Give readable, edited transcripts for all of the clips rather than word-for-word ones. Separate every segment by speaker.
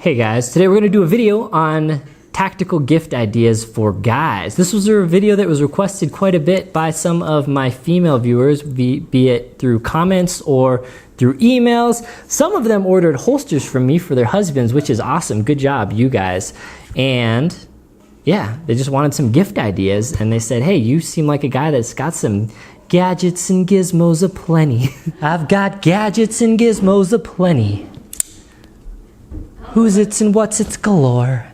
Speaker 1: Hey guys, today we're going to do a video on tactical gift ideas for guys. This was a video that was requested quite a bit by some of my female viewers, be it through comments or through emails. Some of them ordered holsters from me for their husbands, which is awesome. Good job, you guys. And yeah, they just wanted some gift ideas, and they said, hey, you seem like a guy that's got some gadgets and gizmos aplenty. I've got gadgets and gizmos aplenty. Who's its and what's its galore.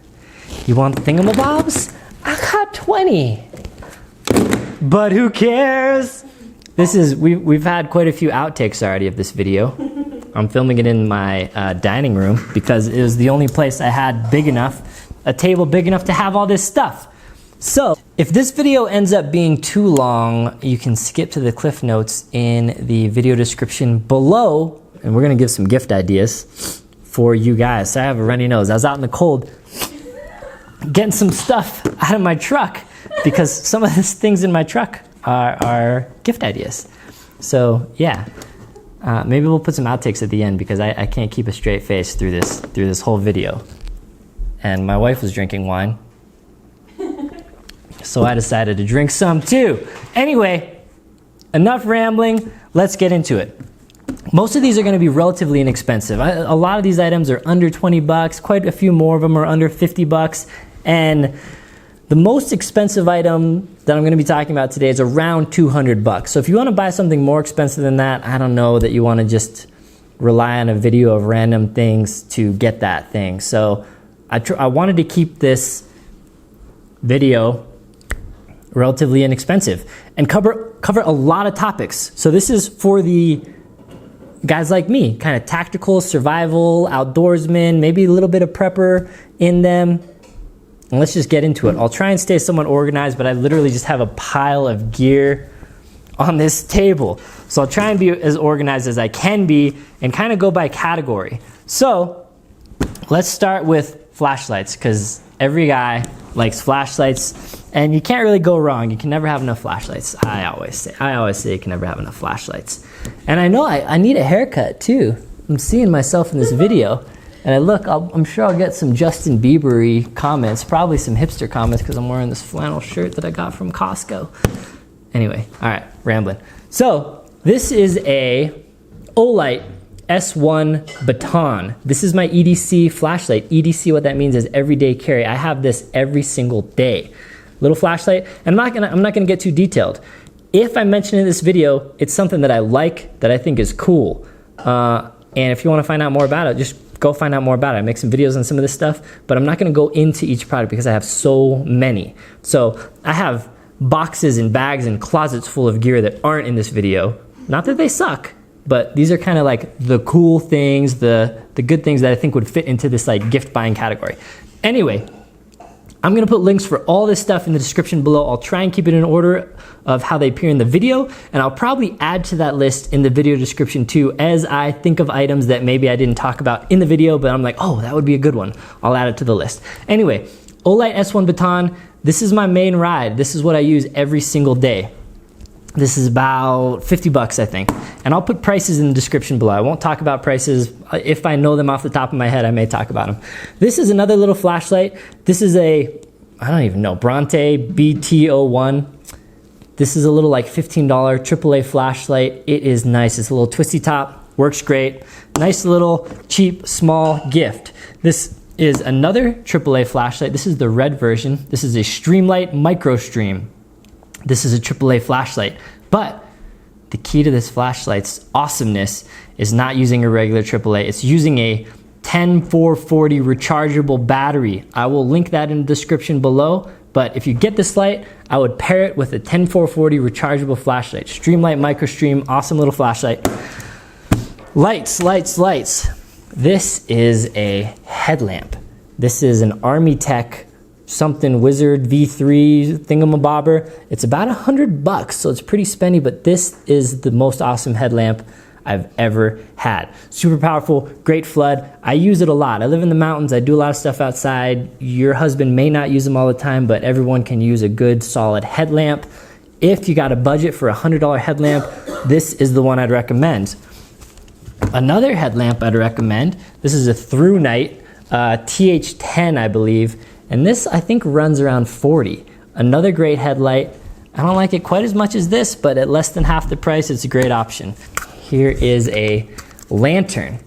Speaker 1: You want thingamabobs? I got 20. But who cares? We've had quite a few outtakes already of this video. I'm filming it in my dining room because it was the only place I had a table big enough to have all this stuff. So if this video ends up being too long, you can skip to the cliff notes in the video description below, and we're gonna give some gift ideas for you guys. So I have a runny nose. I was out in the cold getting some stuff out of my truck because some of these things in my truck are gift ideas. So yeah, maybe we'll put some outtakes at the end because I can't keep a straight face through this whole video. And my wife was drinking wine, so I decided to drink some too. Anyway, enough rambling, let's get into it. Most of these are going to be relatively inexpensive. A lot of these items are under 20 bucks. Quite a few more of them are under 50 bucks. And the most expensive item that I'm going to be talking about today is around 200 bucks. So if you want to buy something more expensive than that, I don't know that you want to just rely on a video of random things to get that thing. So I wanted to keep this video relatively inexpensive and cover a lot of topics. So this is for the guys like me, kind of tactical, survival, outdoorsmen, maybe a little bit of prepper in them. And let's just get into it. I'll try and stay somewhat organized, but I literally just have a pile of gear on this table. So I'll try and be as organized as I can be and kind of go by category. So let's start with flashlights, because every guy likes flashlights and you can't really go wrong. You can never have enough flashlights. I always say you can never have enough flashlights. And I know I need a haircut too. I'm seeing myself in this video, and I'm sure I'll get some Justin Bieber-y comments, probably some hipster comments because I'm wearing this flannel shirt that I got from Costco. Anyway, all right, rambling. So this is a Olight S1 baton. This is my EDC flashlight. EDC, what that means is everyday carry. I have this every single day. Little flashlight, and I'm not gonna get too detailed. If I mention in this video, it's something that I like, that I think is cool. And if you wanna find out more about it, just go find out more about it. I make some videos on some of this stuff, but I'm not gonna go into each product because I have so many. So I have boxes and bags and closets full of gear that aren't in this video. Not that they suck, but these are kind of like the cool things, the good things that I think would fit into this like gift buying category. Anyway, I'm gonna put links for all this stuff in the description below. I'll try and keep it in order of how they appear in the video, and I'll probably add to that list in the video description too as I think of items that maybe I didn't talk about in the video, but I'm like, oh, that would be a good one. I'll add it to the list. Anyway, Olight S1 baton, this is my main ride. This is what I use every single day. This is about 50 bucks, I think. And I'll put prices in the description below. I won't talk about prices. If I know them off the top of my head, I may talk about them. This is another little flashlight. This is I don't even know, Bronte BT01. This is a little like $15 AAA flashlight. It is nice. It's a little twisty top, works great. Nice little cheap, small gift. This is another AAA flashlight. This is the red version. This is a Streamlight Micro Stream. This is a AAA flashlight, but the key to this flashlight's awesomeness is not using a regular AAA. It's using a 10440 rechargeable battery. I will link that in the description below, but if you get this light, I would pair it with a 10440 rechargeable flashlight. Streamlight Micro Stream, awesome little flashlight. Lights, lights, lights. This is a headlamp. This is an Army Tech something Wizard V3 thingamabobber. It's about 100 bucks, so it's pretty spendy, but this is the most awesome headlamp I've ever had. Super powerful, great flood. I use it a lot. I live in the mountains. I do a lot of stuff outside. Your husband may not use them all the time, but everyone can use a good solid headlamp. If you got a budget for a $100 headlamp, this is the one I'd recommend. Another headlamp I'd recommend, this is a through night. TH10, I believe. And this, I think, runs around 40. Another great headlight. I don't like it quite as much as this, but at less than half the price, it's a great option. Here is a lantern.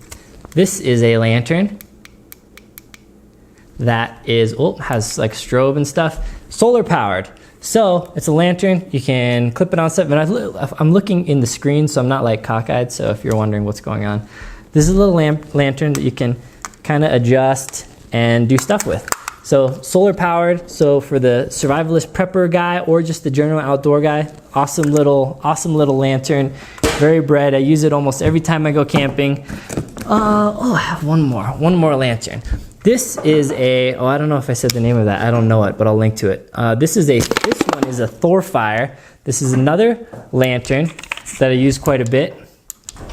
Speaker 1: This is a lantern that is, has like strobe and stuff, solar powered. So it's a lantern, you can clip it on stuff, and I'm looking in the screen, so I'm not like cockeyed, so if you're wondering what's going on. This is a little lantern that you can kind of adjust and do stuff with. So solar powered, so for the survivalist prepper guy or just the general outdoor guy, awesome little lantern, very bright. I use it almost every time I go camping. I have one more lantern. This is a, I don't know if I said the name of that, I don't know it, but I'll link to it. This one is a Thorfire. This is another lantern that I use quite a bit.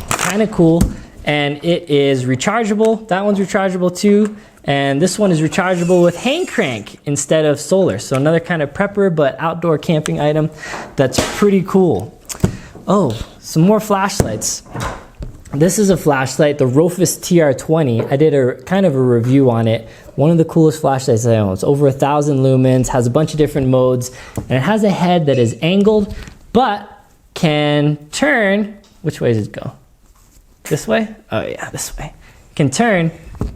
Speaker 1: Kind of cool, and it is rechargeable. That one's rechargeable too. And this one is rechargeable with hand crank instead of solar. So another kind of prepper but outdoor camping item that's pretty cool. Oh, some more flashlights. This is a flashlight, the Rofus TR20. I did a kind of a review on it. One of the coolest flashlights I own. It's over 1,000 lumens, has a bunch of different modes, and it has a head that is angled, but can turn, which way does it go? This way? Oh yeah, this way. Can turn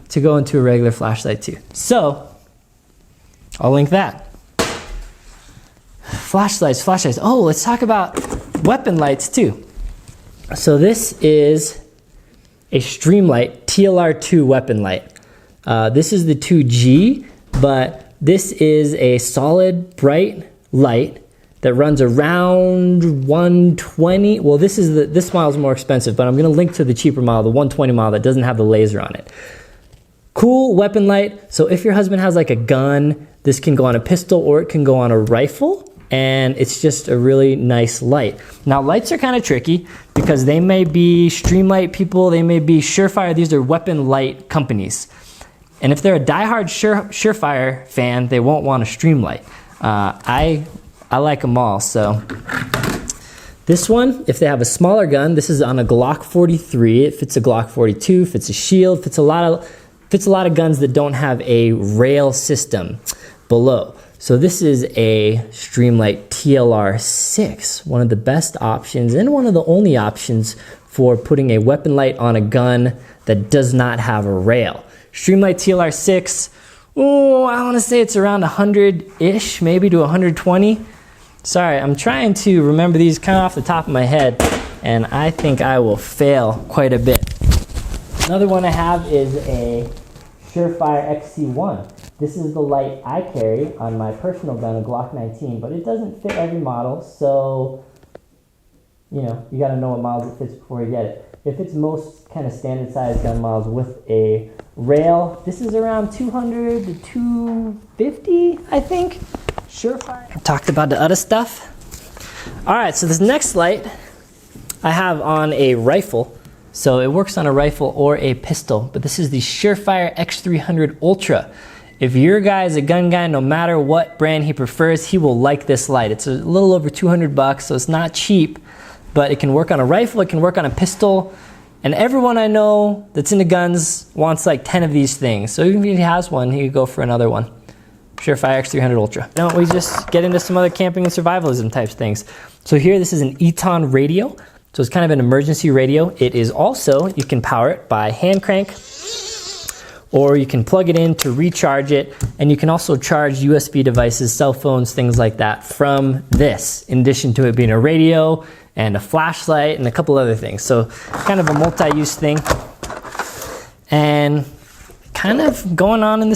Speaker 1: to go into a regular flashlight too. So, I'll link that. Flashlights. Oh, let's talk about weapon lights too. So this is a Streamlight TLR2 weapon light. This is the 2G, but this is a solid bright light that runs around 120. Well, this model is more expensive, but I'm going to link to the cheaper model, the 120 model that doesn't have the laser on it. Cool weapon light. So if your husband has like a gun, this can go on a pistol or it can go on a rifle, and it's just a really nice light. Now lights are kind of tricky because they may be Streamlight people, they may be Surefire. These are weapon light companies. And if they're a diehard Surefire fan, they won't want a Streamlight. I like them all. So this one, if they have a smaller gun, this is on a Glock 43. It fits a Glock 42, fits a shield, fits a lot of guns that don't have a rail system below. So this is a Streamlight TLR6, one of the best options and one of the only options for putting a weapon light on a gun that does not have a rail. Streamlight TLR6, I want to say it's around 100-ish, maybe to 120. Sorry, I'm trying to remember these kind of off the top of my head, and I think I will fail quite a bit. Another one I have is a Surefire XC1. This is the light I carry on my personal gun, a Glock 19, but it doesn't fit every model, so you got to know what models it fits before you get it. It fits most kind of standard size gun models with a rail. This is around 200 to 250, I think. Surefire. I talked about the other stuff. All right, so this next light I have on a rifle. So it works on a rifle or a pistol, but this is the Surefire X300 Ultra. If your guy is a gun guy, no matter what brand he prefers, he will like this light. It's a little over 200 bucks, so it's not cheap, but it can work on a rifle, it can work on a pistol, and everyone I know that's into guns wants like 10 of these things. So even if he has one, he could go for another one. Surefire X300 Ultra. Now we just get into some other camping and survivalism types things. So here, this is an Eton radio. So it's kind of an emergency radio. It is also, you can power it by hand crank, or you can plug it in to recharge it, and you can also charge USB devices, cell phones, things like that from this, in addition to it being a radio and a flashlight and a couple other things. So kind of a multi-use thing. And kind of going on in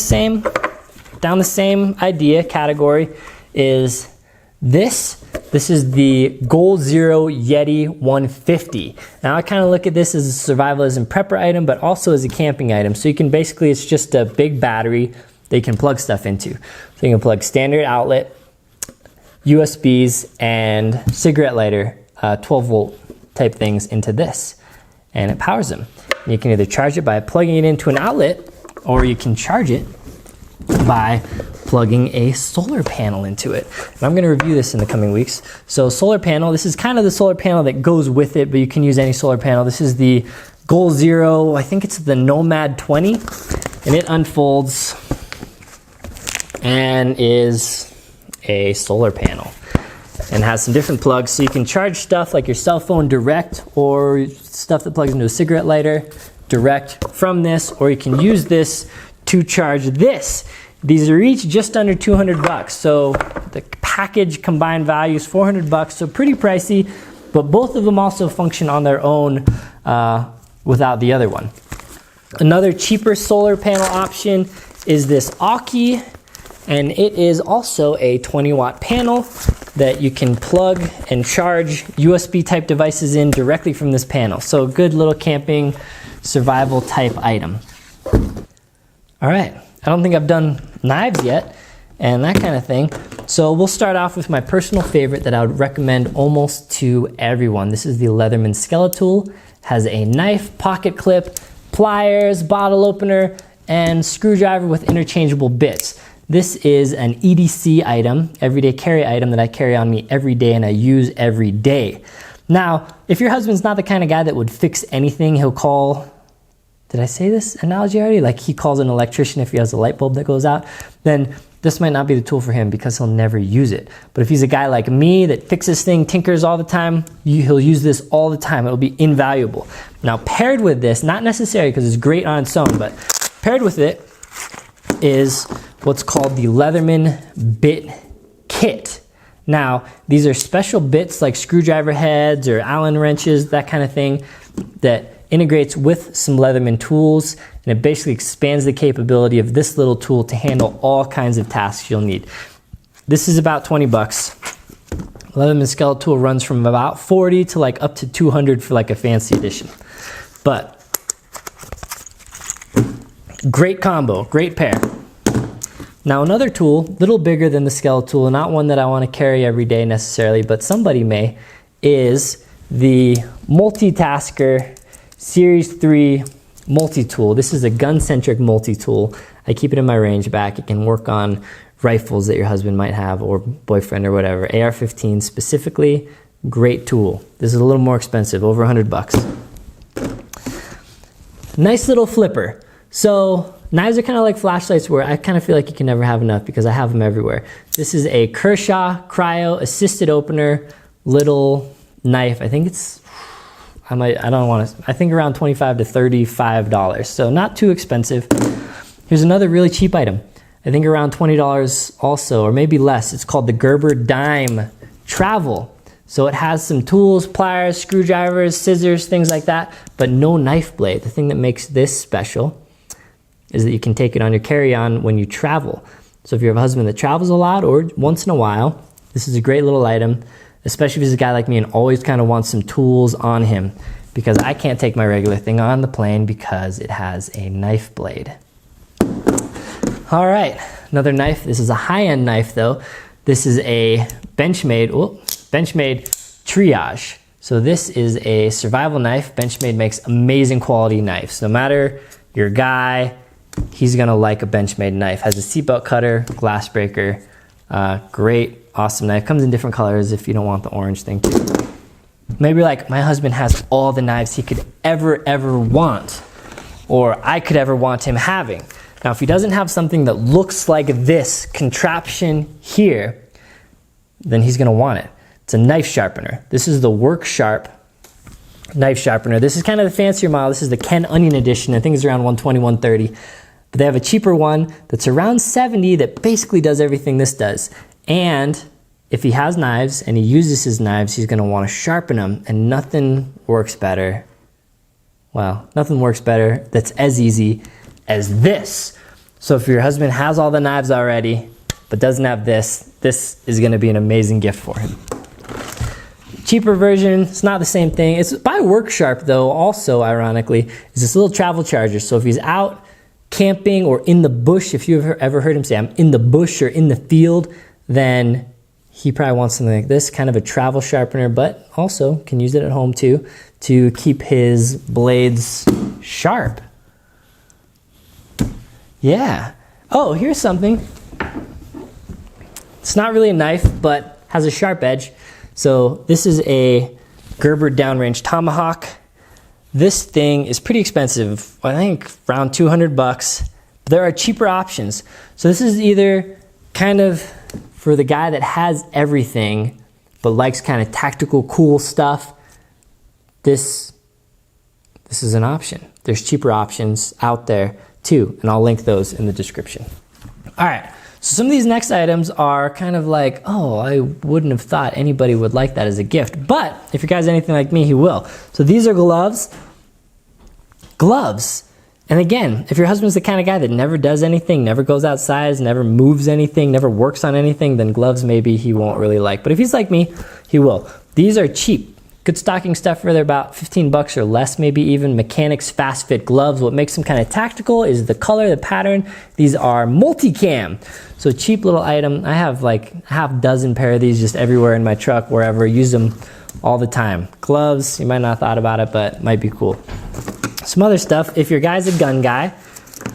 Speaker 1: down the same idea category is this. This is the Goal Zero Yeti 150. Now I kind of look at this as a survivalism prepper item, but also as a camping item. So you can basically, it's just a big battery that you can plug stuff into. So you can plug standard outlet, USBs, and cigarette lighter, 12 volt type things into this. And it powers them. And you can either charge it by plugging it into an outlet, or you can charge it by plugging a solar panel into it. And I'm going to review this in the coming weeks. So solar panel, this is kind of the solar panel that goes with it, but you can use any solar panel. This is the Goal Zero, I think it's the Nomad 20. and it unfolds and is a solar panel and has some different plugs, so you can charge stuff like your cell phone direct, or stuff that plugs into a cigarette lighter direct from this, or you can use this to charge this. These are each just under 200 bucks, so the package combined value is 400 bucks, so pretty pricey, but both of them also function on their own without the other one. Another cheaper solar panel option is this Aki, and it is also a 20-watt panel that you can plug and charge USB type devices in directly from this panel. So a good little camping survival type item. All right, I don't think I've done knives yet and that kind of thing. So we'll start off with my personal favorite that I would recommend almost to everyone. This is the Leatherman Skeletool. Has a knife, pocket clip, pliers, bottle opener, and screwdriver with interchangeable bits. This is an EDC item, everyday carry item, that I carry on me every day and I use every day. Now, if your husband's not the kind of guy that would fix anything, he'll call, did I say this analogy already? Like he calls an electrician if he has a light bulb that goes out, then this might not be the tool for him because he'll never use it. But if he's a guy like me that fixes things, tinkers all the time, he'll use this all the time. It'll be invaluable. Now, paired with this, not necessary because it's great on its own, but paired with it is what's called the Leatherman Bit Kit. Now, these are special bits like screwdriver heads or Allen wrenches, that kind of thing, that integrates with some Leatherman tools, and it basically expands the capability of this little tool to handle all kinds of tasks you'll need. This is about 20 bucks. Leatherman Skeletool runs from about 40 to like up to 200 for like a fancy edition. But great combo, great pair. Now another tool, a little bigger than the Skeletool, not one that I want to carry every day necessarily, but somebody may, is the Multitasker Series 3 multi-tool. This is a gun-centric multi-tool. I keep it in my range back. It can work on rifles that your husband might have or boyfriend or whatever. AR-15 specifically, great tool. This is a little more expensive, over 100 bucks. Nice little flipper. So knives are kind of like flashlights where I kind of feel like you can never have enough because I have them everywhere. This is a Kershaw Cryo Assisted Opener little knife. I think it's, I think around $25 to $35. So not too expensive. Here's another really cheap item. I think around $20 also, or maybe less. It's called the Gerber Dime Travel. So it has some tools, pliers, screwdrivers, scissors, things like that, but no knife blade. The thing that makes this special is that you can take it on your carry-on when you travel. So if you have a husband that travels a lot or once in a while, this is a great little item, especially if he's a guy like me and always kind of wants some tools on him, because I can't take my regular thing on the plane because it has a knife blade. All right, another knife. This is a high-end knife though. This is a Benchmade Triage. So this is a survival knife. Benchmade makes amazing quality knives. No matter your guy, he's gonna like a Benchmade knife. Has a seatbelt cutter, glass breaker, great, awesome knife. Comes in different colors if you don't want the orange thing too. Maybe like, my husband has all the knives he could ever want, or I could ever want him having. Now, if he doesn't have something that looks like this contraption here, then he's gonna want it. It's a knife sharpener. This is the Work Sharp knife sharpener. This is kind of the fancier model. This is the Ken Onion edition. I think it's around $120, $130. But they have a cheaper one that's around $70 that basically does everything this does. And if he has knives and he uses his knives, he's gonna wanna sharpen them, and nothing works better. Well, nothing works better that's as easy as this. So if your husband has all the knives already, but doesn't have this, this is gonna be an amazing gift for him. Cheaper version, it's not the same thing. It's by WorkSharp though, also ironically, is this little travel charger. So if he's out camping or in the bush, if you've ever heard him say, I'm in the bush or in the field, then he probably wants something like this, kind of a travel sharpener, but also can use it at home too, to keep his blades sharp. Yeah. Oh, here's something. It's not really a knife, but has a sharp edge. So this is a Gerber downrange tomahawk. This thing is pretty expensive. I think around 200 bucks, There are cheaper options. So this is either kind of for the guy that has everything, but likes kind of tactical, cool stuff. This is an option. There's cheaper options out there too, and I'll link those in the description. All right, so some of these next items are kind of like, oh, I wouldn't have thought anybody would like that as a gift, but if your guy's anything like me, he will. So these are gloves. Gloves. And again, if your husband's the kind of guy that never does anything, never goes outside, never moves anything, never works on anything, then gloves maybe he won't really like. But if he's like me, he will. These are cheap. Good stocking stuffer. They're about 15 bucks or less, maybe even. Mechanics fast fit gloves. What makes them kind of tactical is the color, the pattern. These are multicam. So cheap little item. I have like a half dozen pair of these just everywhere in my truck, wherever. Use them all the time. Gloves, you might not have thought about it, but might be cool. Some other stuff, if your guy's a gun guy,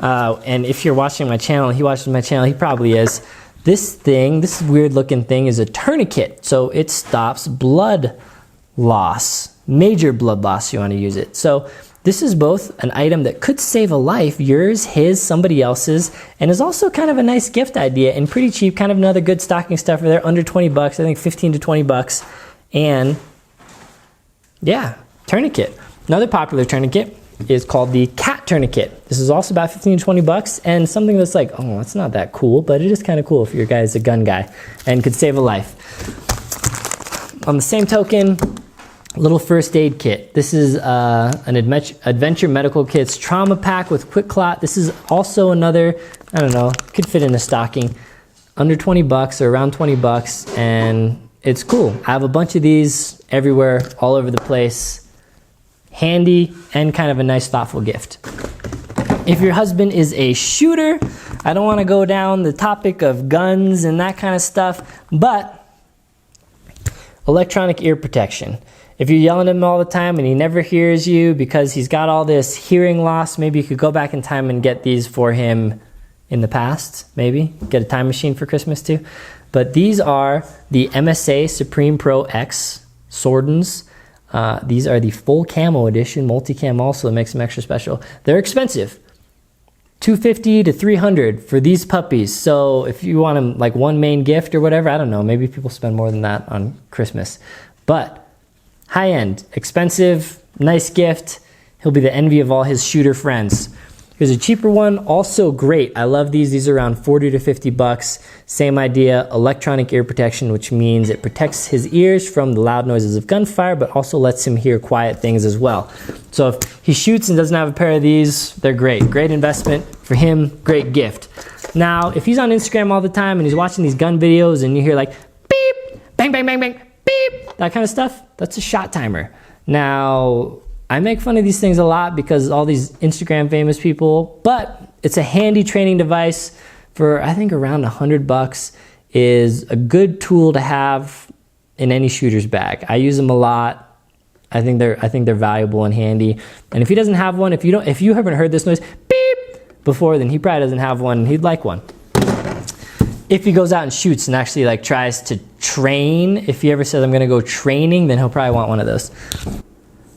Speaker 1: and if you're watching my channel, he watches my channel, he probably is. This weird looking thing is a tourniquet. So it stops blood loss, major blood loss. You want to use it. So this is both an item that could save a life, yours, his, somebody else's, and is also kind of a nice gift idea and pretty cheap, kind of another good stocking stuffer. They're under 20 bucks, I think 15 to 20 bucks. And yeah, tourniquet. Another popular tourniquet is called the cat tourniquet. This is also about 15 to 20 bucks and something that's like, oh, that's not that cool, but it is kind of cool if your guy is a gun guy and could save a life. On the same token, little first aid kit. This is an Adventure Medical Kit's trauma pack with quick clot. This is also another, I don't know, could fit in a stocking. Under 20 bucks or around 20 bucks, and it's cool. I have a bunch of these everywhere, all over the place. Handy and kind of a nice, thoughtful gift. If your husband is a shooter, I don't want to go down the topic of guns and that kind of stuff, but electronic ear protection. If you're yelling at him all the time and he never hears you because he's got all this hearing loss, maybe you could go back in time and get these for him in the past, maybe. Get a time machine for Christmas too. But these are the MSA Supreme Pro X Swordens. These are the full camo edition, multicam also, it makes them extra special. They're expensive. $250 to $300 for these puppies. So if you want them like one main gift or whatever, I don't know, maybe people spend more than that on Christmas. But high end, expensive, nice gift. He'll be the envy of all his shooter friends. Here's a cheaper one, also great. I love these. These are around 40 to 50 bucks. Same idea, electronic ear protection, which means it protects his ears from the loud noises of gunfire, but also lets him hear quiet things as well. So if he shoots and doesn't have a pair of these, they're great. Great investment for him, great gift. Now, if he's on Instagram all the time and he's watching these gun videos and you hear like, beep, bang, bang, bang, bang, beep, that kind of stuff, that's a shot timer. Now, I make fun of these things a lot because all these Instagram famous people, but it's a handy training device for I think around 100 bucks. Is a good tool to have in any shooter's bag. I use them a lot. I think they're valuable and handy. And if he doesn't have one, if you haven't heard this noise beep before, then he probably doesn't have one and he'd like one. If he goes out and shoots and actually like tries to train, if he ever says I'm gonna go training, then he'll probably want one of those.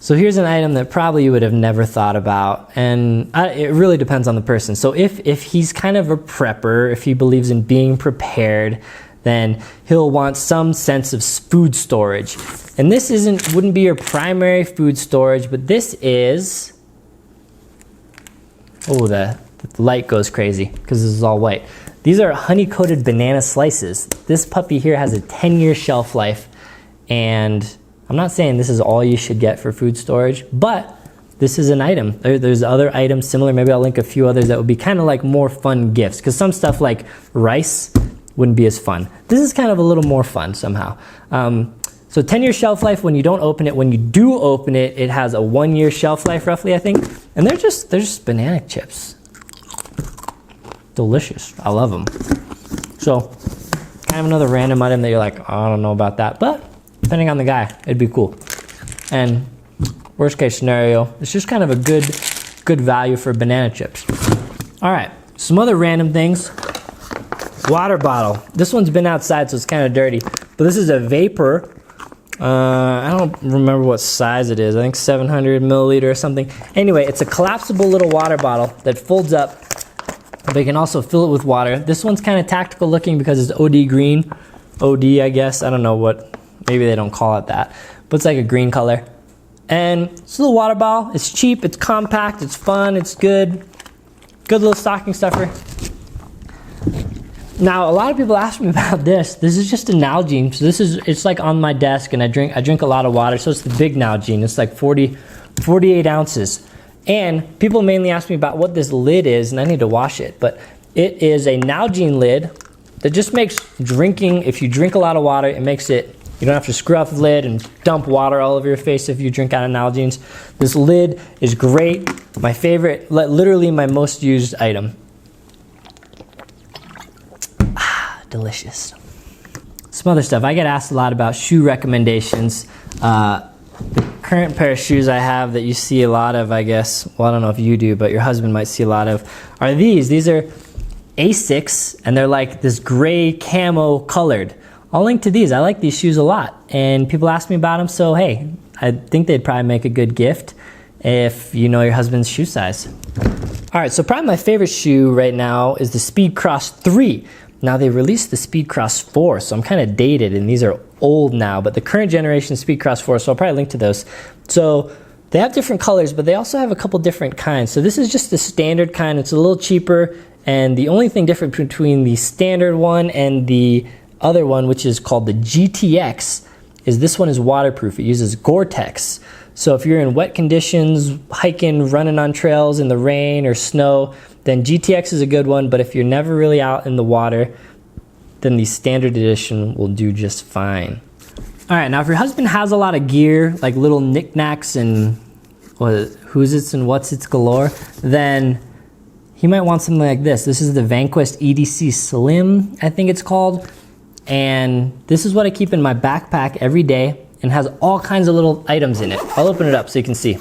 Speaker 1: So here's an item that probably you would have never thought about, and it really depends on the person. So if he's kind of a prepper, if he believes in being prepared, then he'll want some sense of food storage. And this wouldn't be your primary food storage, but this is, oh, the light goes crazy because this is all white. These are honey-coated banana slices. This puppy here has a 10-year shelf life, and I'm not saying this is all you should get for food storage, but this is an item. There's other items similar. Maybe I'll link a few others that would be kind of like more fun gifts, because some stuff like rice wouldn't be as fun. This is kind of a little more fun somehow. So 10-year shelf life when you don't open it. When you do open it, it has a 1-year shelf life roughly, I think. And they're just banana chips. Delicious. I love them. So kind of another random item that you're like, oh, I don't know about that, but depending on the guy, it'd be cool. And worst case scenario, it's just kind of a good value for banana chips. All right, some other random things. Water bottle. This one's been outside, so it's kind of dirty. But this is a Vapor. I don't remember what size it is. I think 700 milliliter or something. Anyway, it's a collapsible little water bottle that folds up. but you can also fill it with water. This one's kind of tactical looking because it's OD green. OD, I guess. I don't know what, maybe they don't call it that, but it's like a green color. And it's a little water bottle. It's cheap, it's compact, it's fun, it's good. Good little stocking stuffer. Now, a lot of people ask me about this. This is just a Nalgene. So it's like on my desk, and I drink a lot of water, so it's the big Nalgene. It's like 48 ounces. And people mainly ask me about what this lid is, and I need to wash it. But it is a Nalgene lid that just makes drinking, if you drink a lot of water, it makes it, you don't have to screw out the lid and dump water all over your face if you drink out of Nalgene's. This lid is great. My favorite, literally my most used item. Delicious. Some other stuff. I get asked a lot about shoe recommendations. The current pair of shoes I have that you see a lot of, I guess, well, I don't know if you do, but your husband might see a lot of, are these. These are Asics, and they're like this gray camo colored. I'll link to these. I like these shoes a lot, and people ask me about them, so hey, I think they'd probably make a good gift if you know your husband's shoe size. All right, so probably my favorite shoe right now is the Speed Cross 3. Now they released the Speed Cross 4, so I'm kind of dated, and these are old now, but the current generation Speed Cross 4, so I'll probably link to those. So they have different colors, but they also have a couple different kinds. So this is just the standard kind. It's a little cheaper, and the only thing different between the standard one and the other one, which is called the GTX, is this one is waterproof. It uses Gore-Tex. So if you're in wet conditions, hiking, running on trails in the rain or snow, then GTX is a good one. But if you're never really out in the water, then the standard edition will do just fine. All right, now if your husband has a lot of gear, like little knickknacks and who's its and what's its galore, then he might want something like this. This is the Vanquest EDC Slim, I think it's called. And this is what I keep in my backpack every day, and has all kinds of little items in it. I'll open it up so you can see.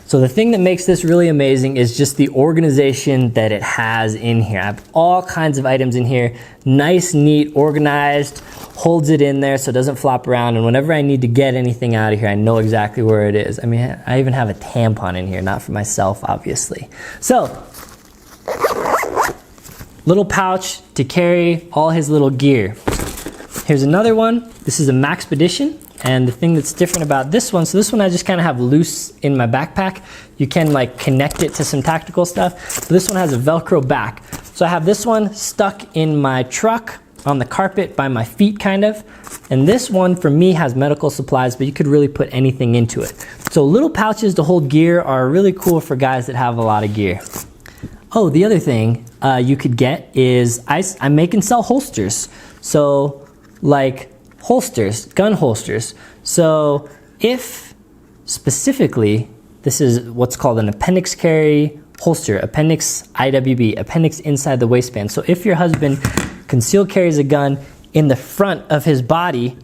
Speaker 1: So the thing that makes this really amazing is just the organization that it has in here. I have all kinds of items in here, nice, neat, organized, holds it in there so it doesn't flop around, and whenever I need to get anything out of here, I know exactly where it is. I mean, I even have a tampon in here, not for myself, obviously. So, little pouch to carry all his little gear. Here's another one. This is a Maxpedition, and the thing that's different about this one, so this one I just kind of have loose in my backpack. You can like connect it to some tactical stuff. But this one has a Velcro back. So I have this one stuck in my truck on the carpet by my feet kind of. And this one for me has medical supplies, but you could really put anything into it. So little pouches to hold gear are really cool for guys that have a lot of gear. Oh, the other thing you could get is I make and sell holsters. So like holsters, gun holsters. So if specifically, this is what's called an appendix carry holster, appendix IWB, appendix inside the waistband. So if your husband concealed carries a gun in the front of his body,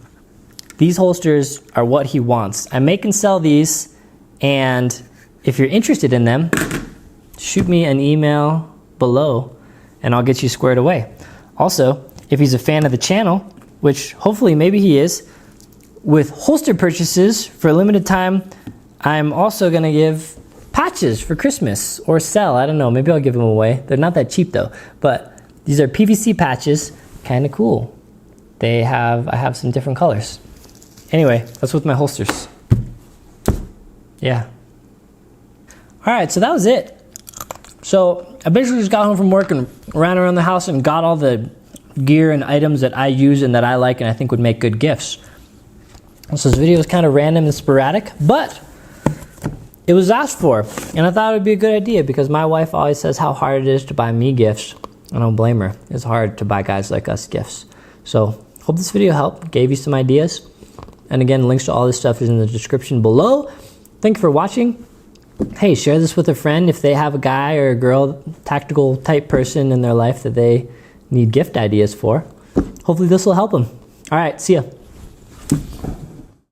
Speaker 1: these holsters are what he wants. I make and sell these, and if you're interested in them, shoot me an email below and I'll get you squared away. Also, if he's a fan of the channel, which hopefully maybe he is, with holster purchases for a limited time, I'm also gonna give patches for Christmas or sell, I don't know, maybe I'll give them away. They're not that cheap though, but these are PVC patches, kind of cool. I have some different colors. Anyway, that's with my holsters. Yeah. All right, so that was it. So I basically just got home from work and ran around the house and got all the gear and items that I use and that I like and I think would make good gifts. So this video is kind of random and sporadic, but it was asked for, and I thought it would be a good idea because my wife always says how hard it is to buy me gifts. I don't blame her. It's hard to buy guys like us gifts. So hope this video helped, gave you some ideas. And again, links to all this stuff is in the description below. Thank you for watching. Hey, share this with a friend if they have a guy or a girl, tactical type person in their life that they need gift ideas for. Hopefully this will help them. All right, see ya.